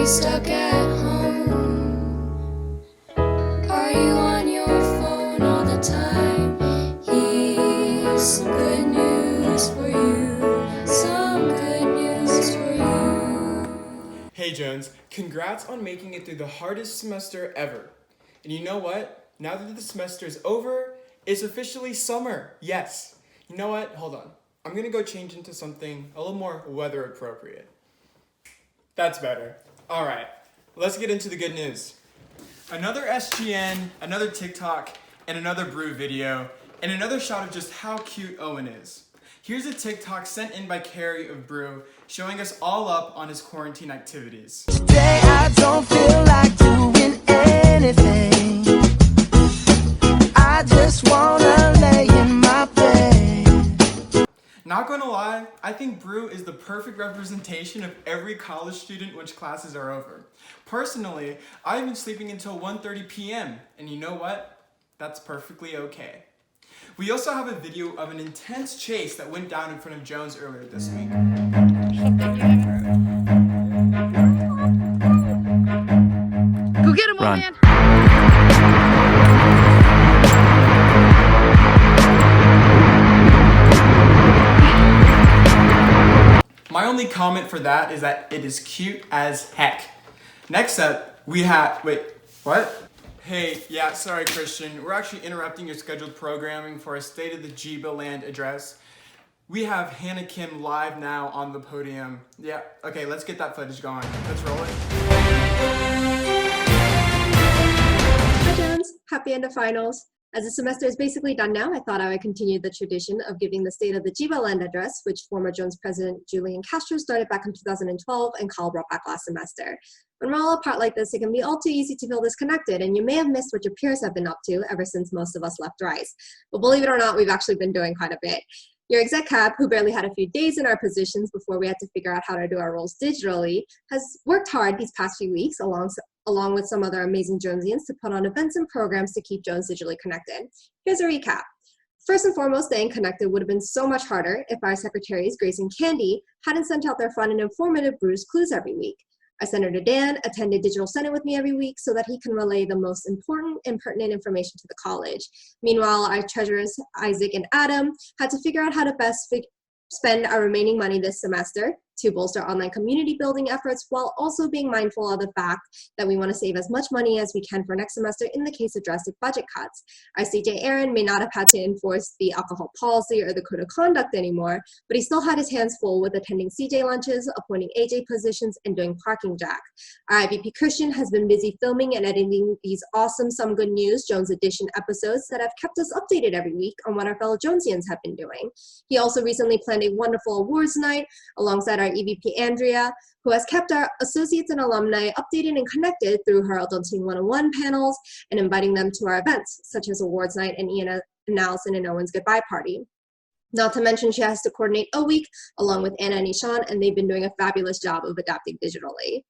stuck at home? Are you on your phone all the time? Here's some good news for you. Some good news for you. Hey Jones, congrats on making it through the hardest semester ever. And you know what? Now that the semester is over, it's officially summer. Yes. You know what? Hold on. I'm gonna go change into something a little more weather appropriate. That's better. All right, let's get into the good news. Another SGN, another TikTok, and another Brew video, and another shot of just how cute Owen is. Here's a TikTok sent in by Carrie of Brew, showing us all up on his quarantine activities. Today I don't feel like doing anything. I just wanna lay in my bed. Not gonna lie, I think Brew is the perfect representation of every college student once classes are over. Personally, I've been sleeping until 1:30 p.m., and you know what? That's perfectly okay. We also have a video of an intense chase that went down in front of Jones earlier this week. Go get him, old man! My only comment for that is that it is cute as heck. Next up, we have, wait, what? Hey, yeah, sorry Christian, we're actually interrupting your scheduled programming for a State of the JIBA-Land address. We have Hannah Kim live now on the podium. Yeah, okay, let's get that footage going. Let's roll it. Hi Jones, happy end of finals. As the semester is basically done now, I thought I would continue the tradition of giving the State of the JIBA-Land address, which former Jones President Julian Castro started back in 2012 and Kyle brought back last semester. When we're all apart like this, it can be all too easy to feel disconnected, and you may have missed what your peers have been up to ever since most of us left Rice. But believe it or not, we've actually been doing quite a bit. Your exec cap, who barely had a few days in our positions before we had to figure out how to do our roles digitally, has worked hard these past few weeks along with some other amazing Jonesians to put on events and programs to keep Jones digitally connected. Here's a recap. First and foremost, staying connected would have been so much harder if our secretaries, Grace and Candy, hadn't sent out their fun and informative Brews Clues every week. Our Senator Dan attended Digital Senate with me every week so that he can relay the most important and pertinent information to the college. Meanwhile, our treasurers, Isaac and Adam, had to figure out how to best spend our remaining money this semester to bolster online community building efforts while also being mindful of the fact that we want to save as much money as we can for next semester in the case of drastic budget cuts. Our CJ Aaron may not have had to enforce the alcohol policy or the code of conduct anymore, but he still had his hands full with attending CJ lunches, appointing AJ positions, and doing parking jack. Our IVP Christian has been busy filming and editing these awesome Some Good News Jones Edition episodes that have kept us updated every week on what our fellow Jonesians have been doing. He also recently planned a wonderful awards night alongside our EVP Andrea, who has kept our associates and alumni updated and connected through her Adulting 101 panels and inviting them to our events, such as awards night and Ian and Allison and Owen's goodbye party. Not to mention she has to coordinate a week along with Anna and Ishan, and they've been doing a fabulous job of adapting digitally.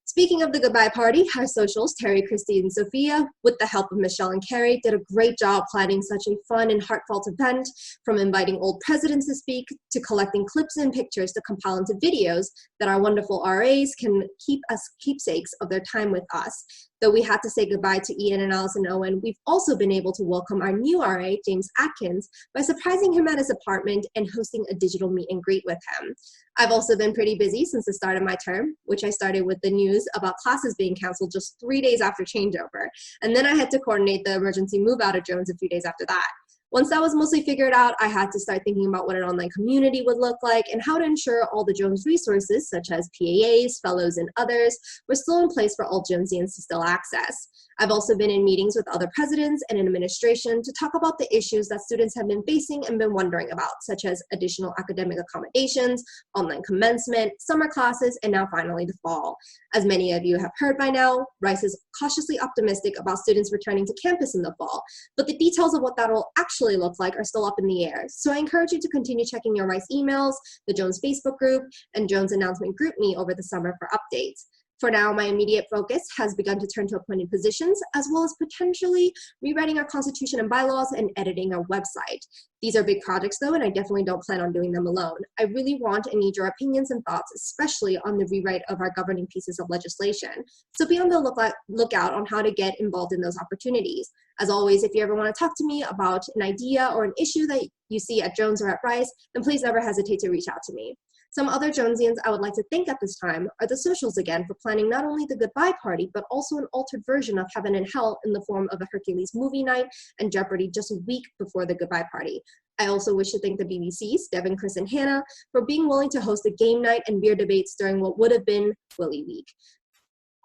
Speaking of the goodbye party, our socials, Terry, Christy, and Sophia, with the help of Michelle and Carrie, did a great job planning such a fun and heartfelt event, from inviting old presidents to speak, to collecting clips and pictures to compile into videos that our wonderful RAs can keep as keepsakes of their time with us. Though we had to say goodbye to Ian and Allison Owen, we've also been able to welcome our new RA, James Atkins, by surprising him at his apartment and hosting a digital meet and greet with him. I've also been pretty busy since the start of my term, which I started with the news about classes being canceled just 3 days after changeover. And then I had to coordinate the emergency move out of Jones a few days after that. Once that was mostly figured out, I had to start thinking about what an online community would look like and how to ensure all the Jones resources, such as PAAs, fellows, and others, were still in place for all Jonesians to still access. I've also been in meetings with other presidents and administration to talk about the issues that students have been facing and been wondering about, such as additional academic accommodations, online commencement, summer classes, and now finally the fall. As many of you have heard by now, Rice is cautiously optimistic about students returning to campus in the fall, but the details of what that will actually look like are still up in the air. So I encourage you to continue checking your Rice emails, the Jones Facebook group, and Jones Announcement GroupMe over the summer for updates. For now, my immediate focus has begun to turn to appointed positions, as well as potentially rewriting our constitution and bylaws and editing our website. These are big projects though, and I definitely don't plan on doing them alone. I really want and need your opinions and thoughts, especially on the rewrite of our governing pieces of legislation. So be on the lookout on how to get involved in those opportunities. As always, if you ever want to talk to me about an idea or an issue that you see at Jones or at Rice, then please never hesitate to reach out to me. Some other Jonesians I would like to thank at this time are the Socials again for planning not only the goodbye party, but also an altered version of Heaven and Hell in the form of a Hercules movie night and Jeopardy just a week before the goodbye party. I also wish to thank the BBCs, Devin, Chris, and Hannah, for being willing to host a game night and beer debates during what would have been Willy Week.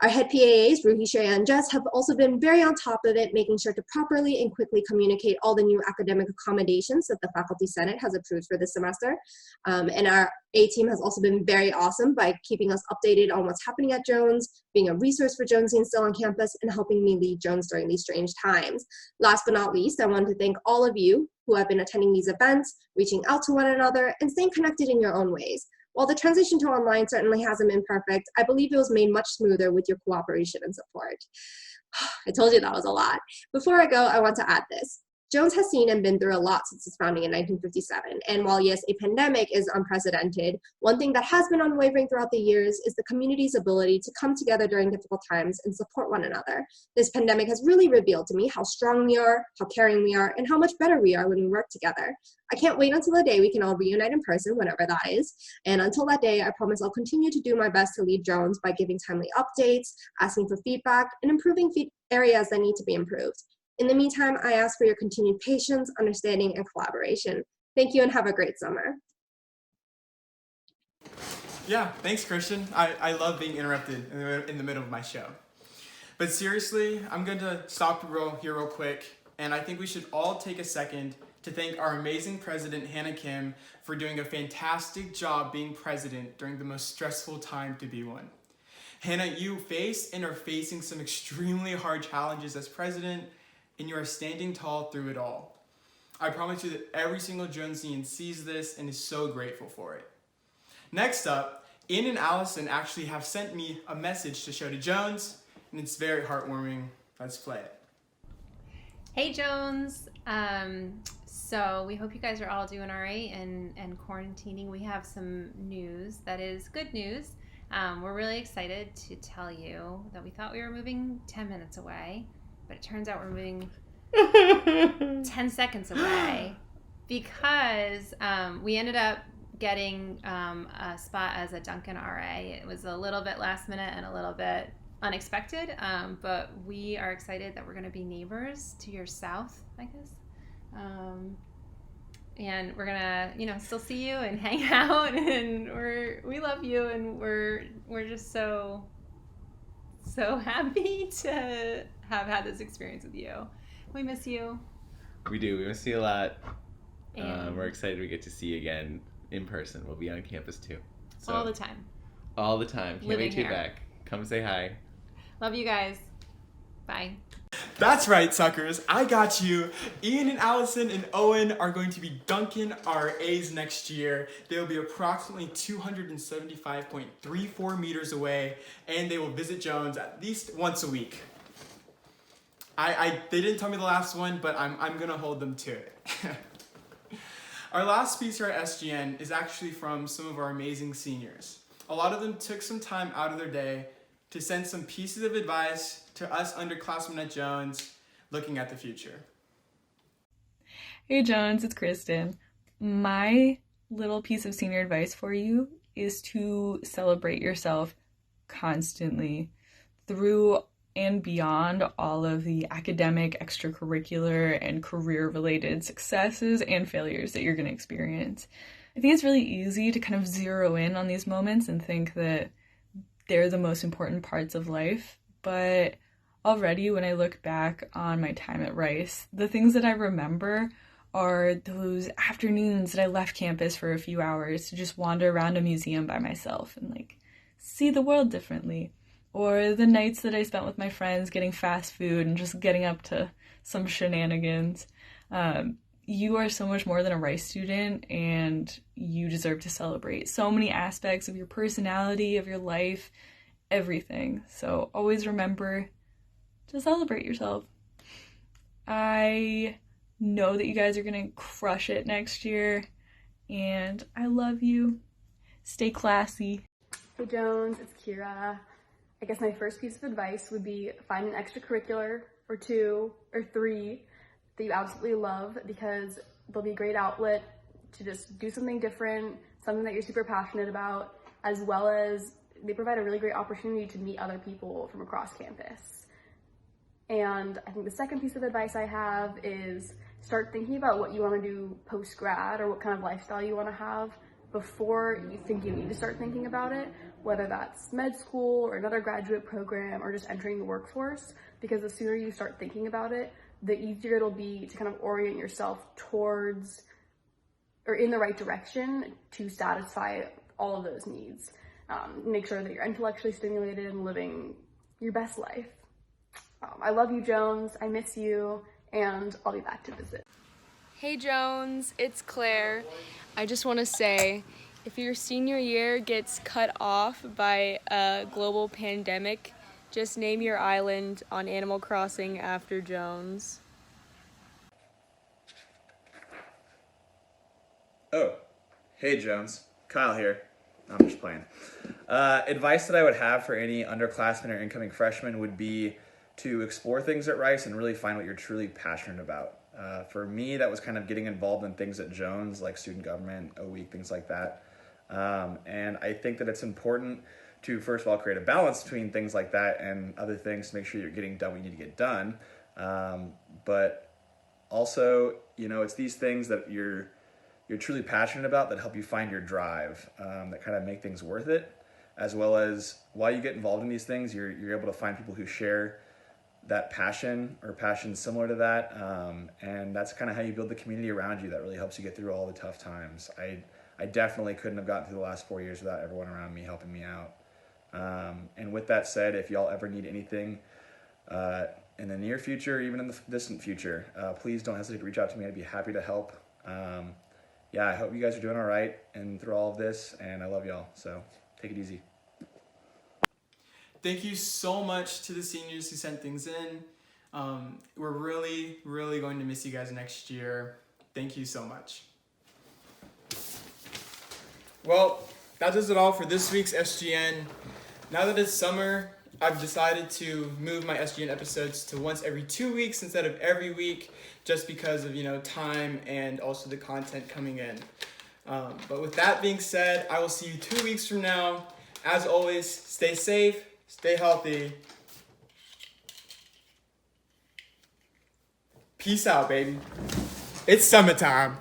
Our head PAAs, Ruhi, Shreya, and Jess, have also been very on top of it, making sure to properly and quickly communicate all the new academic accommodations that the Faculty Senate has approved for this semester. And our A team has also been very awesome by keeping us updated on what's happening at Jones, being a resource for Jonesians still on campus, and helping me lead Jones during these strange times. Last but not least, I want to thank all of you who have been attending these events, reaching out to one another, and staying connected in your own ways. While the transition to online certainly hasn't been perfect, I believe it was made much smoother with your cooperation and support. I told you that was a lot. Before I go, I want to add this. Jones has seen and been through a lot since its founding in 1957, and while yes, a pandemic is unprecedented, one thing that has been unwavering throughout the years is the community's ability to come together during difficult times and support one another. This pandemic has really revealed to me how strong we are, how caring we are, and how much better we are when we work together. I can't wait until the day we can all reunite in person, whenever that is, and until that day, I promise I'll continue to do my best to lead Jones by giving timely updates, asking for feedback, and improving areas that need to be improved. In the meantime, I ask for your continued patience, understanding, and collaboration. Thank you and have a great summer. Yeah, thanks, Christian. I love being interrupted in the middle of my show. But seriously, I'm going to stop here real quick, and I think we should all take a second to thank our amazing president, Hannah Kim, for doing a fantastic job being president during the most stressful time to be one. Hannah, you faced and are facing some extremely hard challenges as president, and you are standing tall through it all. I promise you that every single Jonesian sees this and is so grateful for it. Next up, Ian and Allison actually have sent me a message to show to Jones, and it's very heartwarming. Let's play it. Hey Jones, so we hope you guys are all doing all right and quarantining. We have some news that is good news. We're really excited to tell you that we thought we were moving 10 minutes away, but it turns out we're moving 10 seconds away because we ended up getting a spot as a Duncan RA. It was a little bit last minute and a little bit unexpected, but we are excited that we're going to be neighbors to your south, I guess. And we're gonna, still see you and hang out, and we love you, and we're just so happy to have had this experience with you. We miss you. We do. We miss you a lot. We're excited we get to see you again in person. We'll be on campus too. So, all the time. All the time. Can't wait to be back. Come say hi. Love you guys. Bye. That's right, suckers. I got you. Ian and Allison and Owen are going to be Duncan RAs next year. They will be approximately 275.34 meters away, and they will visit Jones at least once a week. They didn't tell me the last one, but I'm gonna hold them to it. Our last piece here at SGN is actually from some of our amazing seniors. A lot of them took some time out of their day to send some pieces of advice to us underclassmen at Jones looking at the future. Hey Jones, it's Kristen. My little piece of senior advice for you is to celebrate yourself constantly through and beyond all of the academic, extracurricular, and career-related successes and failures that you're going to experience. I think it's really easy to kind of zero in on these moments and think that they're the most important parts of life, but already when I look back on my time at Rice, the things that I remember are those afternoons that I left campus for a few hours to just wander around a museum by myself and see the world differently. Or the nights that I spent with my friends getting fast food and just getting up to some shenanigans. You are so much more than a Rice student, and you deserve to celebrate so many aspects of your personality, of your life, everything. So always remember to celebrate yourself. I know that you guys are gonna crush it next year, and I love you. Stay classy. Hey Jones, it's Kira. I guess my first piece of advice would be find an extracurricular or 2 or 3 that you absolutely love, because they'll be a great outlet to just do something different, something that you're super passionate about, as well as they provide a really great opportunity to meet other people from across campus. And I think the second piece of advice I have is start thinking about what you want to do post-grad, or what kind of lifestyle you want to have, before you think you need to start thinking about it, whether that's med school or another graduate program or just entering the workforce, because the sooner you start thinking about it, the easier it'll be to kind of orient yourself towards or in the right direction to satisfy all of those needs. Make sure that you're intellectually stimulated and living your best life. I love you, Jones. I miss you, and I'll be back to visit. Hey Jones, it's Claire. I just want to say, if your senior year gets cut off by a global pandemic, just name your island on Animal Crossing after Jones. Oh, hey Jones, Kyle here. I'm just playing. Advice that I would have for any underclassmen or incoming freshmen would be to explore things at Rice and really find what you're truly passionate about. For me, that was kind of getting involved in things at Jones, like student government, a week, things like that. And I think that it's important to, first of all, create a balance between things like that and other things to make sure you're getting done what you need to get done. But also, you know, it's these things that you're truly passionate about that help you find your drive, that kind of make things worth it, as well as while you get involved in these things, you're able to find people who share that passion or passion similar to that, and that's kind of how you build the community around you that really helps you get through all the tough times. I definitely couldn't have gotten through the last 4 years without everyone around me helping me out. And with that said, if y'all ever need anything in the near future, even in the distant future, please don't hesitate to reach out to me. I'd be happy to help. Yeah, I hope you guys are doing all right and through all of this, and I love y'all, so take it easy. Thank you so much to the seniors who sent things in. We're really, really going to miss you guys next year. Thank you so much. Well, that does it all for this week's SGN. Now that it's summer, I've decided to move my SGN episodes to once every 2 weeks instead of every week, just because of, time and also the content coming in. But with that being said, I will see you 2 weeks from now. As always, stay safe, stay healthy. Peace out, baby. It's summertime.